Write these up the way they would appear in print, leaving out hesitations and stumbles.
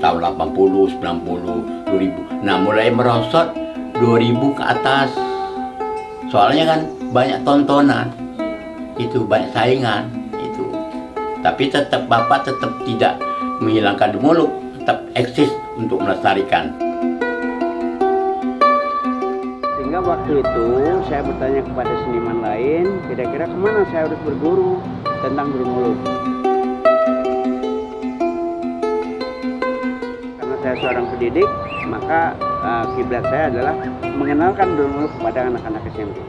tahun 80, 90, 2000. Nah, mulai merosot 2000 ke atas. Soalnya kan banyak tontonan, itu banyak saingan itu. Tapi tetap Bapak tetap tidak menghilangkan Dumuluk, tetap eksis untuk melestarikan. Sehingga waktu itu saya bertanya kepada seniman lain, kira-kira kemana saya harus berguru tentang Dumuluk. Karena saya seorang pendidik, maka kiblat saya adalah mengenalkan Dumuluk kepada anak-anak SMP.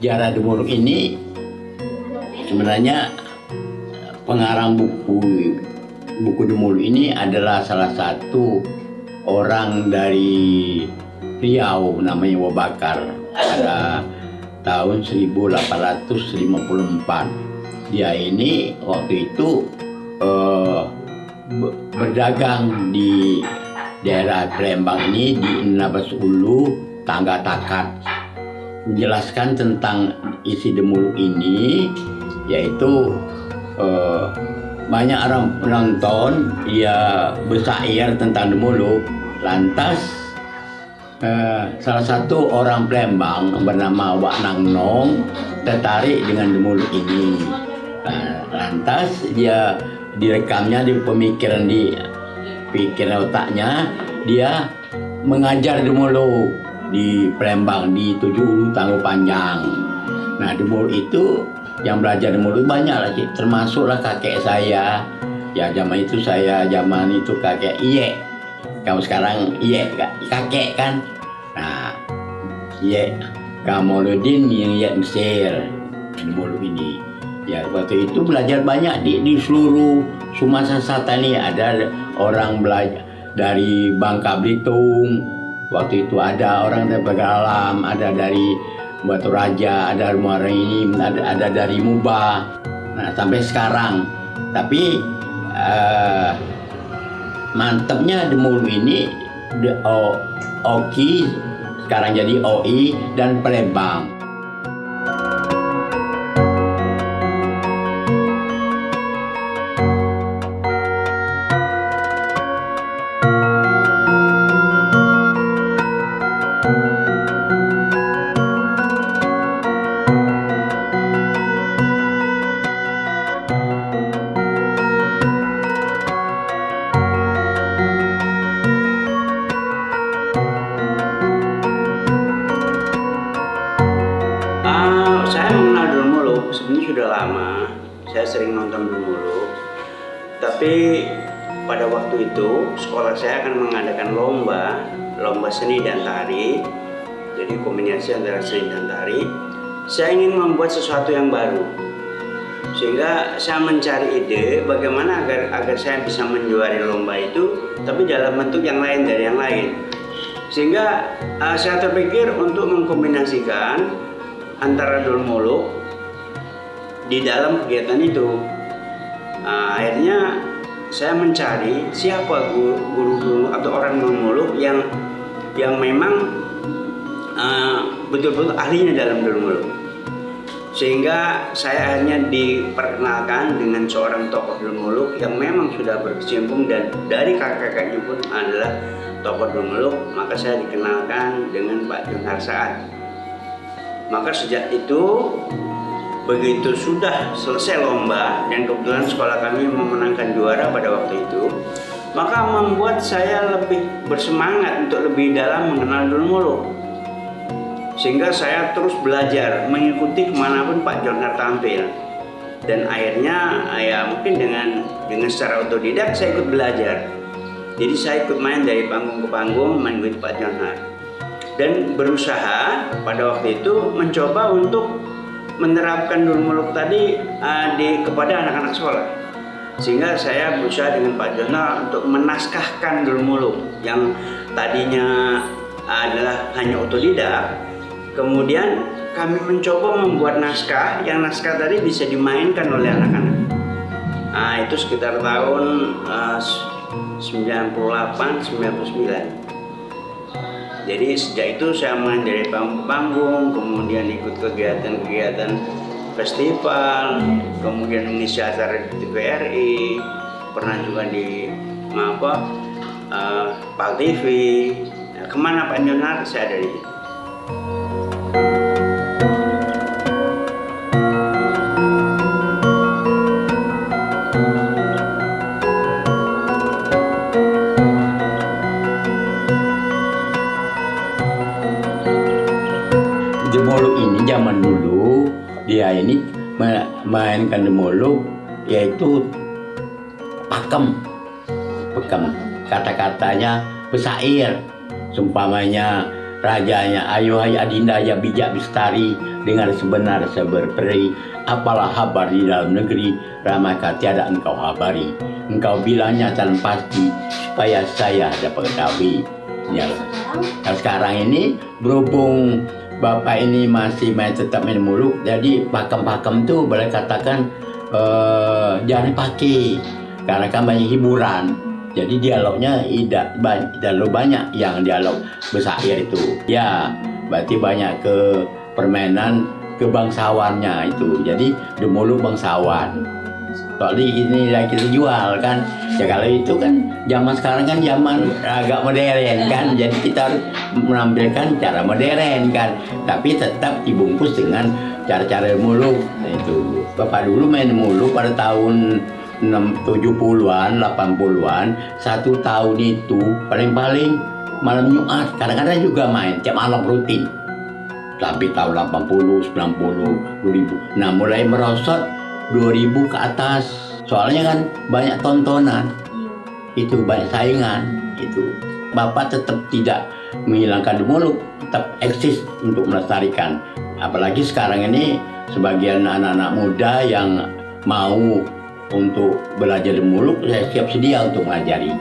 Sejarah Dumuluk ini sebenarnya pengarang buku Dumuluk ini adalah salah satu orang dari Riau namanya Wabakar pada tahun 1854. Dia ini waktu itu berdagang di daerah Palembang ini di Nabas Ulu, Tangga Takat. Menjelaskan tentang isi Dumuluk ini, yaitu banyak orang penonton dia bersair tentang Dumuluk. Lantas salah satu orang Palembang bernama Wak Nang Nong tertarik dengan Dumuluk ini. Lantas dia direkamnya di pemikiran, di pikiran otaknya, dia mengajar Dumuluk di Palembang, di Tujuh Ulu Tangguh Panjang. Nah, Dumuluk itu yang belajar Dumuluk banyak lagi, termasuklah kakek saya. Ya zaman itu kakek Iye. Kamu sekarang Iye kakek kan. Nah, Iye Kamoluddin yang Iye Mesir Dumuluk ini. Ya waktu itu belajar banyak di seluruh Sumatera Selatan ini. Ada orang belajar dari Bangka Belitung. Waktu itu ada orang dari Pegalam, ada dari Batu Raja, ada Muara ini, ada dari Muba. Nah, sampai sekarang. Tapi mantapnya Dumuluk ini Oki, sekarang jadi OI dan Palembang. Saya mengenal Dumuluk sebenarnya sudah lama. Saya sering nonton Dumuluk. Tapi pada waktu itu sekolah saya akan mengadakan lomba seni dan tari. Jadi kombinasi antara seni dan tari. Saya ingin membuat sesuatu yang baru. Sehingga saya mencari ide bagaimana agar saya bisa menjuari lomba itu, tapi dalam bentuk yang lain dari yang lain. Sehingga saya terpikir untuk mengkombinasikan antara Dumuluk di dalam kegiatan itu. Akhirnya saya mencari siapa guru atau orang Dumuluk yang memang betul-betul ahlinya dalam Dumuluk. Sehingga saya akhirnya diperkenalkan dengan seorang tokoh Dumuluk yang memang sudah berkecimpung dan dari kakak-kakaknya pun adalah tokoh Dumuluk. Maka saya dikenalkan dengan Pak Johar Saad. Maka sejak itu, begitu sudah selesai lomba dan kebetulan sekolah kami memenangkan juara pada waktu itu, maka membuat saya lebih bersemangat untuk lebih dalam mengenal Dumuluk. Sehingga saya terus belajar mengikuti kemanapun Pak Johar tampil. Dan akhirnya ya mungkin dengan secara otodidak saya ikut belajar. Jadi saya ikut main dari panggung ke panggung mengikuti Pak Johar. Dan berusaha pada waktu itu mencoba untuk menerapkan Dumuluk tadi kepada anak-anak sekolah. Sehingga saya berusaha dengan Pak Jono untuk menaskahkan Dulmuluk yang tadinya adalah hanya otodidak. Kemudian kami mencoba membuat naskah, yang naskah tadi bisa dimainkan oleh anak-anak. Nah, itu sekitar tahun 98-99. Jadi sejak itu saya main dari panggung, kemudian ikut kegiatan-kegiatan festival, kemudian mengisi acara di TVRI, pernah juga di PAL TV. Nah, kemana Pak Jonar, saya ada di situ. Demoluk ini zaman dulu dia ini mainkan demoluk yaitu pakem, kata-katanya pesair, seumpamanya rajanya, ayo hai adinda ya bijak bistari, dengar sebenar seberperi, apalah kabar di dalam negeri, ramaka tiada engkau habari, engkau bilangnya dan pasti supaya saya dapat ketahui. Ya. Nah, sekarang ini berhubung Bapak ini masih tetap main muluk, jadi pakem-pakem tuh boleh katakan jangan pakai, karena kan banyak hiburan. Jadi dialognya tidak terlalu banyak yang dialog bersair itu. Ya, berarti banyak ke permainan kebangsawannya itu. Jadi demuluk bangsawan. Soalnya ini yang kita jual kan. Ya kalau itu kan zaman sekarang kan zaman agak modern kan. Jadi kita harus menampilkan cara modern kan. Tapi tetap dibungkus dengan cara-cara muluk. Nah, itu. Bapak dulu main muluk pada tahun 70-an, 80-an. Satu tahun itu paling-paling malam Jumat. Kadang-kadang juga main tiap malam rutin. Sampai tahun 80, 90, 2000. Nah mulai merosot 2000 ke atas, soalnya kan banyak tontonan, itu banyak saingan, itu Bapak tetap tidak menghilangkan demuluk, tetap eksis untuk melestarikan. Apalagi sekarang ini sebagian anak-anak muda yang mau untuk belajar demuluk, saya siap sedia untuk mengajari.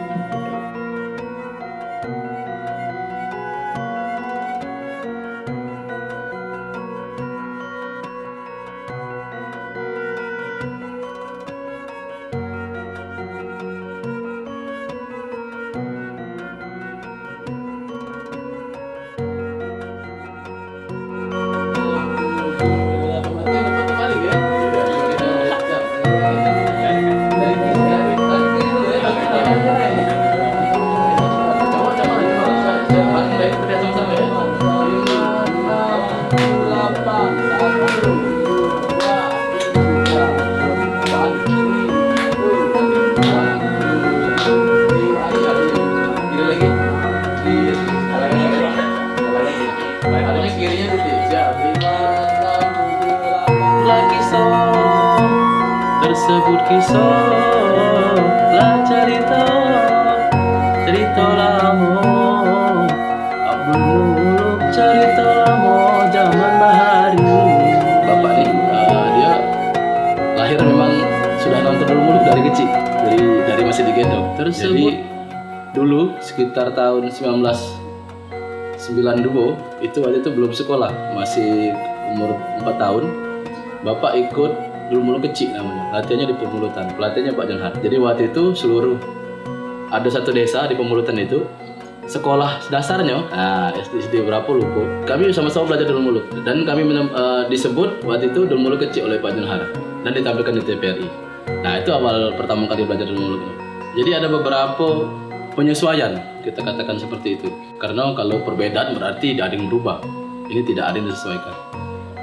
Tersebut kisah lah cerita lama Abdul Muluk, cerita lama zaman bahari. Bapak nih dia lahir memang sudah nonton Abdul Muluk dari kecil, dari masih digendong. Jadi dulu sekitar tahun 1992 itu waktu itu belum sekolah, masih umur 4 tahun. Bapak ikut Abdul Muluk kecil namanya, latihannya di Pemulutan, pelatihnya Pak Janhar. Jadi waktu itu ada satu desa di Pemulutan itu, sekolah dasarnya, SD berapa lupa, kami sama-sama belajar Abdul Muluk. Dan kami disebut waktu itu Abdul Muluk kecil oleh Pak Janhar dan ditampilkan di TVRI. Nah itu awal pertama kali belajar Abdul Muluk. Jadi ada beberapa penyesuaian, kita katakan seperti itu. Karena kalau perbedaan berarti ada yang berubah, ini tidak ada yang disesuaikan.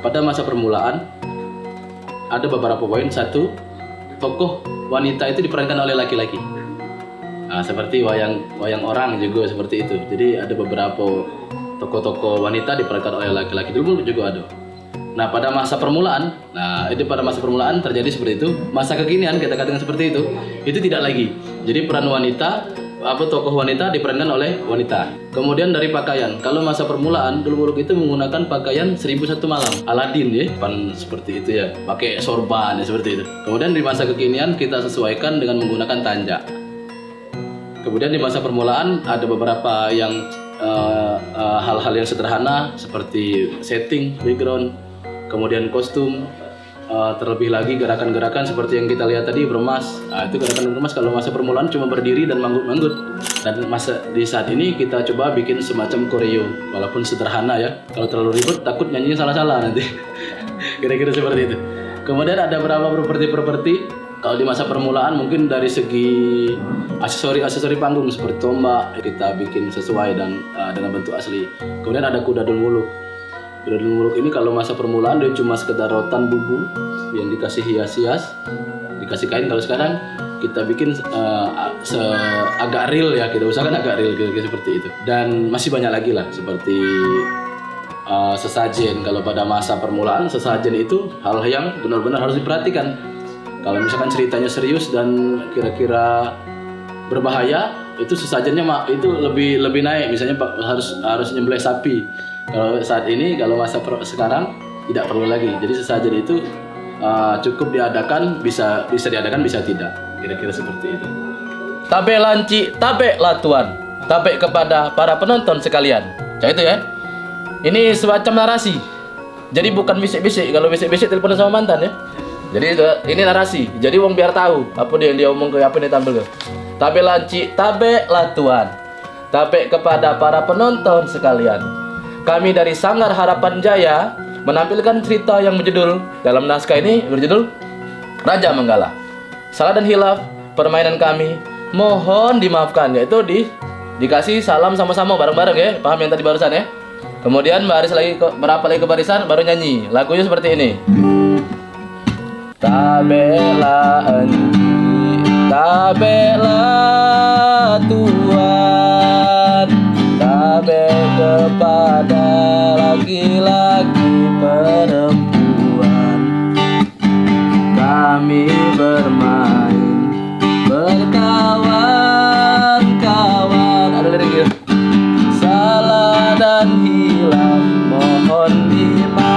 Pada masa permulaan, ada beberapa poin. Satu, tokoh wanita itu diperankan oleh laki-laki. Nah, seperti wayang orang juga seperti itu. Jadi ada beberapa tokoh-tokoh wanita diperankan oleh laki-laki. Dulu juga ada. Nah, pada masa permulaan, terjadi seperti itu. Masa kekinian kita katakan seperti itu tidak lagi. Jadi peran wanita tokoh wanita diperankan oleh wanita. Kemudian dari pakaian, kalau masa permulaan Dulu Muluk itu menggunakan pakaian 1001 malam, Aladin ya, seperti itu ya, pakai sorban ya, seperti itu. Kemudian di masa kekinian kita sesuaikan dengan menggunakan tanja. Kemudian di masa permulaan ada beberapa yang hal-hal yang sederhana seperti setting, background, kemudian kostum. Terlebih lagi gerakan-gerakan seperti yang kita lihat tadi bermas. Nah, itu gerakan bermas kalau masa permulaan cuma berdiri dan manggut-manggut. Dan di saat ini kita coba bikin semacam koreo, walaupun sederhana ya. Kalau terlalu ribet takut nyanyinya salah-salah nanti. Kira-kira seperti itu. Kemudian ada beberapa properti-properti. Kalau di masa permulaan mungkin dari segi aksesori panggung seperti tombak kita bikin sesuai dan dengan bentuk asli. Kemudian ada kuda Dulu Muluk. Kuda Dulu Muluk ini kalau masa permulaan dia cuma sekedar rotan bubu yang dikasih hias-hias, dikasih kain. Kalau sekarang kita bikin agak real ya, kita usahakan agak real kira-kira seperti itu. Dan masih banyak lagi lah seperti sesajen. Kalau pada masa permulaan sesajen itu hal yang benar-benar harus diperhatikan. Kalau misalkan ceritanya serius dan kira-kira berbahaya, itu sesajennya itu lebih naik. Misalnya harus nyembelih sapi. Kalau saat ini, kalau masa sekarang tidak perlu lagi. Jadi sesajen itu cukup diadakan, bisa diadakan, bisa tidak. Kira-kira seperti itu. Tabe lanci, tabe latuan, tabe kepada para penonton sekalian. Kayak itu ya. Ini semacam narasi. Jadi bukan bisik-bisik. Kalau bisik-bisik telepon sama mantan ya. Jadi ini narasi. Jadi wong biar tahu apa yang dia omong ke apa yang tampil ke. Tabe lanci, tabe latuan, tabe kepada para penonton sekalian. Kami dari Sanggar Harapan Jaya menampilkan cerita yang berjudul, dalam naskah ini berjudul Raja Manggala. Salah dan hilaf permainan kami mohon dimaafkan, yaitu dikasih salam sama-sama bareng-bareng ya. Paham yang tadi barusan ya? Kemudian berapa lagi ke barisan baru nyanyi. Lagunya seperti ini. Tabela anji, tabela tuan, tabe kepada laki-laki perempuan. Kami bermain berkawan-kawan. Ada liriknya. Salah dan hilaf mohon dimaafkan.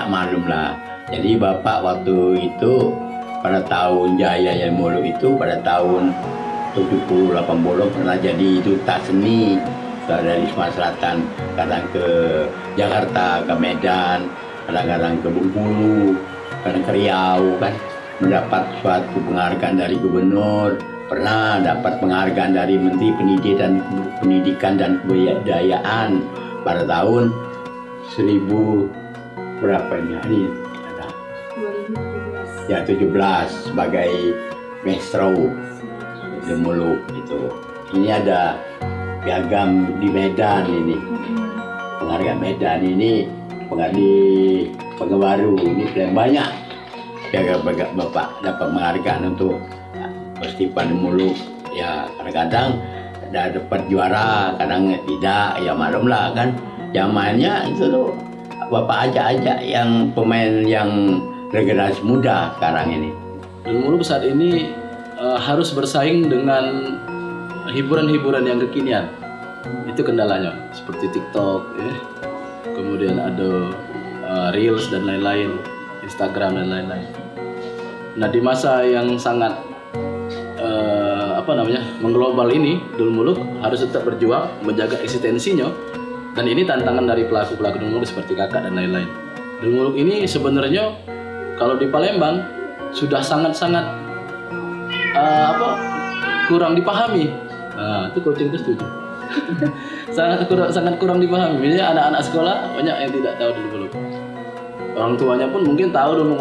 Malum lah. Jadi Bapak waktu itu pada tahun Jaya yang Muluk itu pada tahun 70-80 pernah jadi duta seni dari Sumatera Selatan, kadang ke Jakarta, ke Medan, kadang-kadang ke Bengkulu, kadang ke Riau kan, mendapat suatu penghargaan dari gubernur, pernah dapat penghargaan dari Menteri Pendidikan dan Kebudayaan pada tahun 1000 berapa ini hari ada 2017 ya 17 sebagai Maestro Dulu Muluk itu. Ini ada piagam di Medan ini, penghargaan Medan ini, Pekanbaru ini paling banyak piagam Bapak dapat penghargaan untuk festival Dulu Muluk. Ya kadang-kadang ada dapat juara, kadang tidak, ya maklumlah kan. Yang mainnya itu tuh Bapak ajak yang pemain yang regenerasi muda sekarang ini. Dulu Muluk saat ini harus bersaing dengan hiburan-hiburan yang kekinian. Itu kendalanya, seperti TikTok, ya. Kemudian ada Reels dan lain-lain, Instagram dan lain-lain. Nah di masa yang sangat mengglobal ini, Dulu Muluk harus tetap berjuang menjaga eksistensinya. Dan ini tantangan dari pelaku-pelaku Dulu Muluk seperti kakak dan lain-lain. Dulu Muluk ini sebenarnya kalau di Palembang sudah sangat-sangat kurang dipahami. Nah, itu coaching itu setuju. sangat kurang dipahami. Misalnya anak-anak sekolah banyak yang tidak tahu dulu muluk. Orang tuanya pun mungkin tahu dulu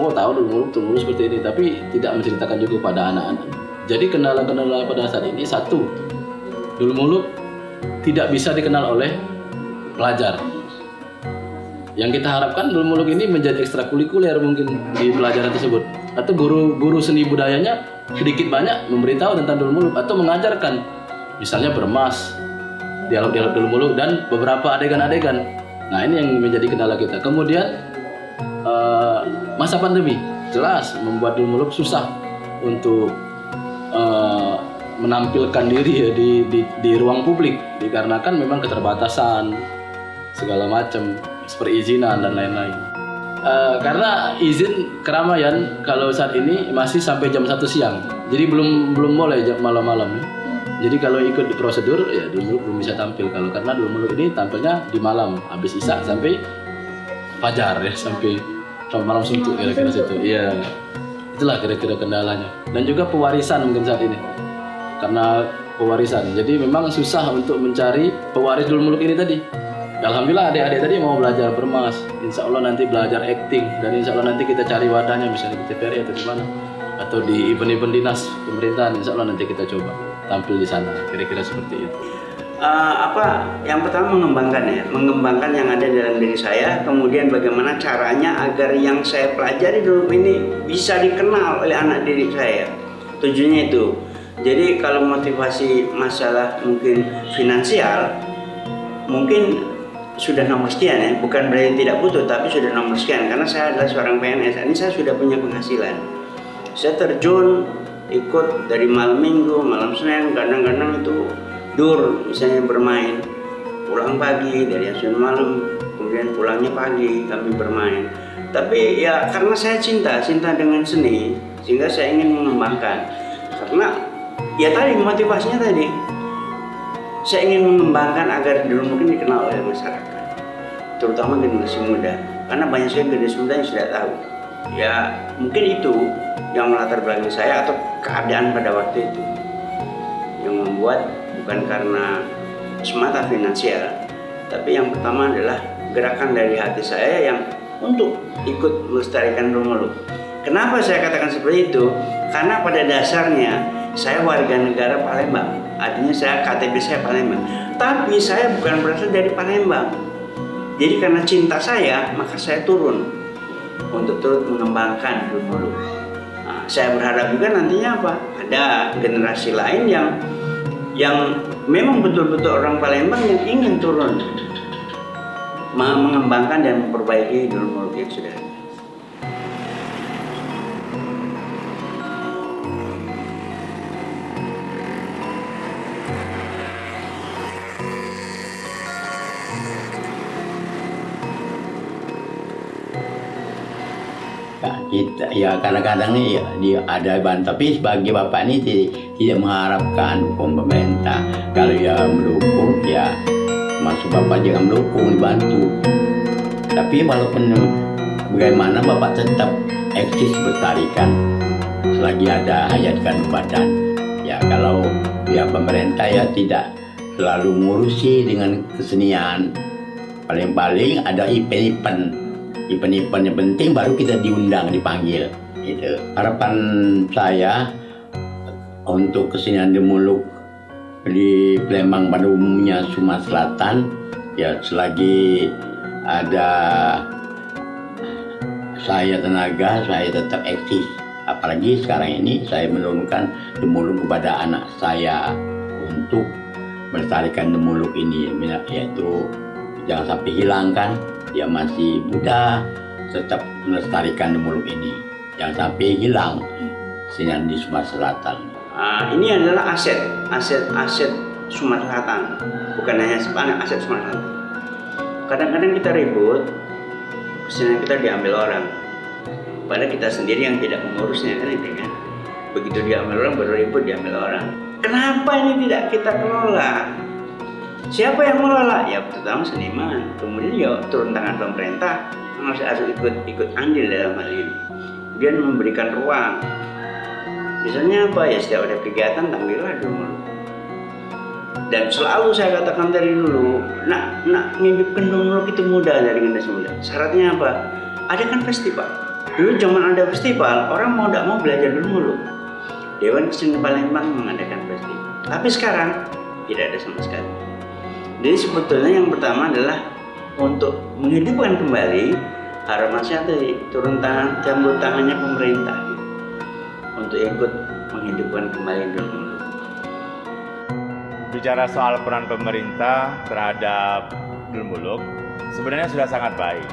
muluk seperti ini, tapi tidak menceritakan juga pada anak-anak. Jadi kendala-kendala pada saat ini satu, dulu muluk tidak bisa dikenal oleh pelajar. Yang kita harapkan dulu muluk ini menjadi ekstrakurikuler mungkin di pelajaran tersebut, atau guru seni budayanya sedikit banyak memberitahu tentang dulu muluk atau mengajarkan, misalnya bermas, dialog-dialog dulu muluk dan beberapa adegan-adegan. Nah ini yang menjadi kendala kita. Kemudian masa pandemi jelas membuat dulu muluk susah untuk menampilkan diri ya di ruang publik, dikarenakan memang keterbatasan segala macam, perizinan dan lain-lain. Karena izin keramaian kalau saat ini masih sampai jam 1 siang, jadi belum boleh jam malam-malam ya. Jadi kalau ikut di prosedur ya dulu muluk belum bisa tampil, kalau karena dulu muluk ini tampilnya di malam habis isya sampai fajar ya, sampai malam suntuk kira-kira situ. Iya, itulah kira-kira kendalanya. Dan juga pewarisan mungkin saat ini, karena pewarisan. Jadi memang susah untuk mencari pewaris dulu muluk ini tadi. Alhamdulillah adik-adik tadi mau belajar bermas, insya Allah nanti belajar acting, dan insya Allah nanti kita cari wadahnya misalnya di TVRI atau di mana, atau di event-event dinas pemerintahan, insya Allah nanti kita coba tampil di sana, kira-kira seperti itu. Yang pertama mengembangkan yang ada dalam diri saya, kemudian bagaimana caranya agar yang saya pelajari dulu ini bisa dikenal oleh anak didik saya. Tujuannya itu. Jadi kalau motivasi masalah mungkin finansial, mungkin sudah nomor sekian ya, bukan berarti tidak butuh, tapi sudah nomor sekian, karena saya adalah seorang PNS. Ini saya sudah punya penghasilan. Saya terjun ikut dari malam minggu, malam Senin, kadang-kadang itu dur, misalnya bermain, pulang pagi dari Senin malam, kemudian pulangnya pagi kami bermain. Tapi ya karena saya cinta dengan seni, sehingga saya ingin mengembangkan. Karena ya tadi motivasinya tadi, saya ingin mengembangkan agar dulu mungkin dikenal oleh masyarakat, terutama generasi muda, karena banyak sekali generasi muda yang sudah tahu. Ya mungkin itu yang melatar belakangi saya atau keadaan pada waktu itu yang membuat, bukan karena semata finansial, tapi yang pertama adalah gerakan dari hati saya yang untuk ikut melestarikan dulu muluk. Kenapa saya katakan seperti itu? Karena pada dasarnya saya warga negara Palembang, artinya saya KTP saya Palembang, tapi saya bukan berasal dari Palembang. Jadi karena cinta saya, maka saya turun untuk turut mengembangkan dulu muluk. Nah, saya berharap juga nantinya apa? Ada generasi lain yang memang betul-betul orang Palembang yang ingin turun mengembangkan dan memperbaiki dulu muluk yang sudah ada. Kita ya kadang-kadang nih ya, dia ada bantu, tapi sebagai bapak ini tidak mengharapkan pemerintah. Kalau ya mendukung ya masuk bapak juga mendukung, dibantu. Tapi walaupun bagaimana bapak tetap eksis bertarikan selagi ada hayatkan badan. Ya kalau ya pemerintah ya tidak selalu ngurusi dengan kesenian, paling-paling ada event yang penting baru kita diundang, dipanggil gitu. Harapan saya untuk kesenian dulu muluk di Palembang pada umumnya Sumatera Selatan ya, selagi ada saya tenaga saya tetap eksis. Apalagi sekarang ini saya menurunkan dulu muluk kepada anak saya untuk melestarikan dulu muluk ini, yaitu jangan sampai hilangkan. Dia masih muda, tetap melestarikan dulu muluk ini, jangan sampai hilang kesenian di Sumatera Selatan. Ini adalah aset Sumatera Selatan, bukan hanya sepanjang aset Sumatera Selatan. Kadang-kadang kita ribut, kesenian kita diambil orang, padahal kita sendiri yang tidak mengurusnya kan itu kan. Begitu diambil orang baru ribut diambil orang. Kenapa ini tidak kita kelola? Siapa yang mengelola? Ya pertama seniman, kemudian ya turun tangan pemerintah harus ikut andil dalam hal ini. Kemudian memberikan ruang. Misalnya apa ya, setiap ada kegiatan tampillah dulu. Dan selalu saya katakan dari dulu, nak menghidupkan Dul Muluk itu mudah dari generasi muda. Syaratnya apa? Ada kan festival. Dulu zaman ada festival, orang mau tidak mau belajar Dul Muluk. Dewan Kesenian Palembang mengadakan festival. Tapi sekarang tidak ada sama sekali. Jadi sebetulnya yang pertama adalah untuk menghidupkan kembali, harapannya tadi turun tangan, campur tangannya pemerintah gitu, untuk ikut menghidupkan kembali Dul Muluk. Bicara soal peran pemerintah terhadap Dul Muluk, sebenarnya sudah sangat baik.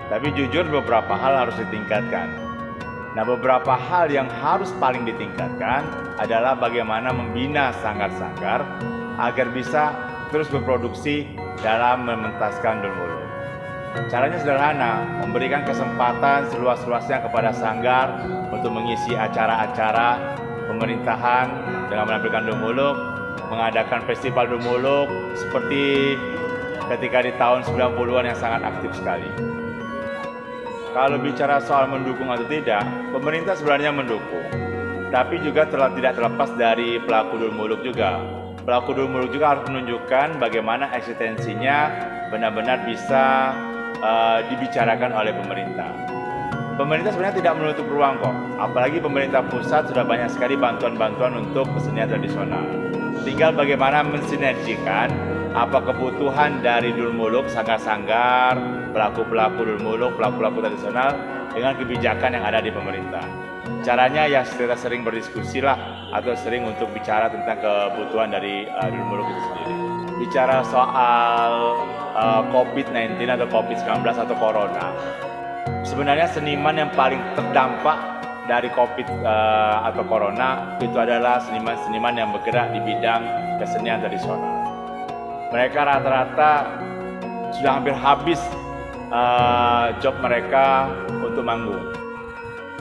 Tapi jujur beberapa hal harus ditingkatkan. Nah, beberapa hal yang harus paling ditingkatkan adalah bagaimana membina sanggar-sanggar agar bisa terus berproduksi dalam mementaskan Dul Muluk. Caranya sederhana, memberikan kesempatan seluas-luasnya kepada sanggar untuk mengisi acara-acara pemerintahan dengan menampilkan Dul Muluk, mengadakan festival Dul Muluk seperti ketika di tahun 90-an yang sangat aktif sekali. Kalau bicara soal mendukung atau tidak, pemerintah sebenarnya mendukung. Tapi juga tidak terlepas dari pelaku Dul Muluk juga. Pelaku Dul Muluk juga harus menunjukkan bagaimana eksistensinya benar-benar bisa dibicarakan oleh pemerintah. Pemerintah sebenarnya tidak menutup ruang kok. Apalagi pemerintah pusat sudah banyak sekali bantuan-bantuan untuk kesenian tradisional. Tinggal bagaimana mensinergikan apa kebutuhan dari Dul Muluk, sanggar-sanggar, pelaku-pelaku Dul Muluk, pelaku-pelaku tradisional dengan kebijakan yang ada di pemerintah. Caranya ya kita sering berdiskusi lah, atau sering untuk bicara tentang kebutuhan dari Dul Muluk itu sendiri. Bicara soal COVID-19 atau COVID-19 atau Corona, sebenarnya seniman yang paling terdampak dari COVID atau Corona itu adalah seniman-seniman yang bergerak di bidang kesenian tradisional. Mereka rata-rata sudah hampir habis job mereka untuk manggung.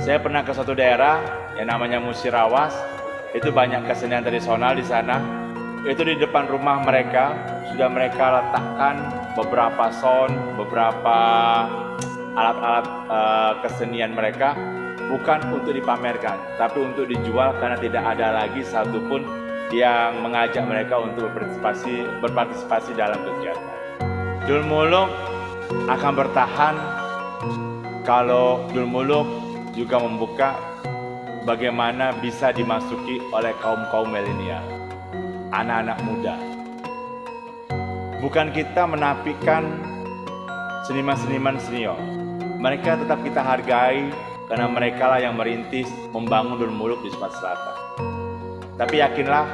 Saya pernah ke suatu daerah yang namanya Musirawas, itu banyak kesenian tradisional di sana. Itu di depan rumah mereka sudah mereka letakkan beberapa sound, beberapa alat-alat kesenian mereka, bukan untuk dipamerkan, tapi untuk dijual karena tidak ada lagi satupun yang mengajak mereka untuk berpartisipasi dalam kegiatan. Dul Muluk akan bertahan kalau Dul Muluk juga membuka bagaimana bisa dimasuki oleh kaum-kaum milenial, anak-anak muda. Bukan kita menafikan seniman-seniman senior. Mereka tetap kita hargai karena mereka lah yang merintis membangun Dul Muluk di Sumatera Selatan. Tapi yakinlah,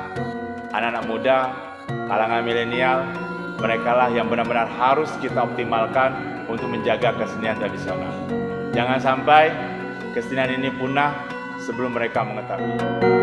anak-anak muda, kalangan milenial, mereka lah yang benar-benar harus kita optimalkan untuk menjaga kesenian tradisional. Jangan sampai kesenian ini punah sebelum mereka mengetahui.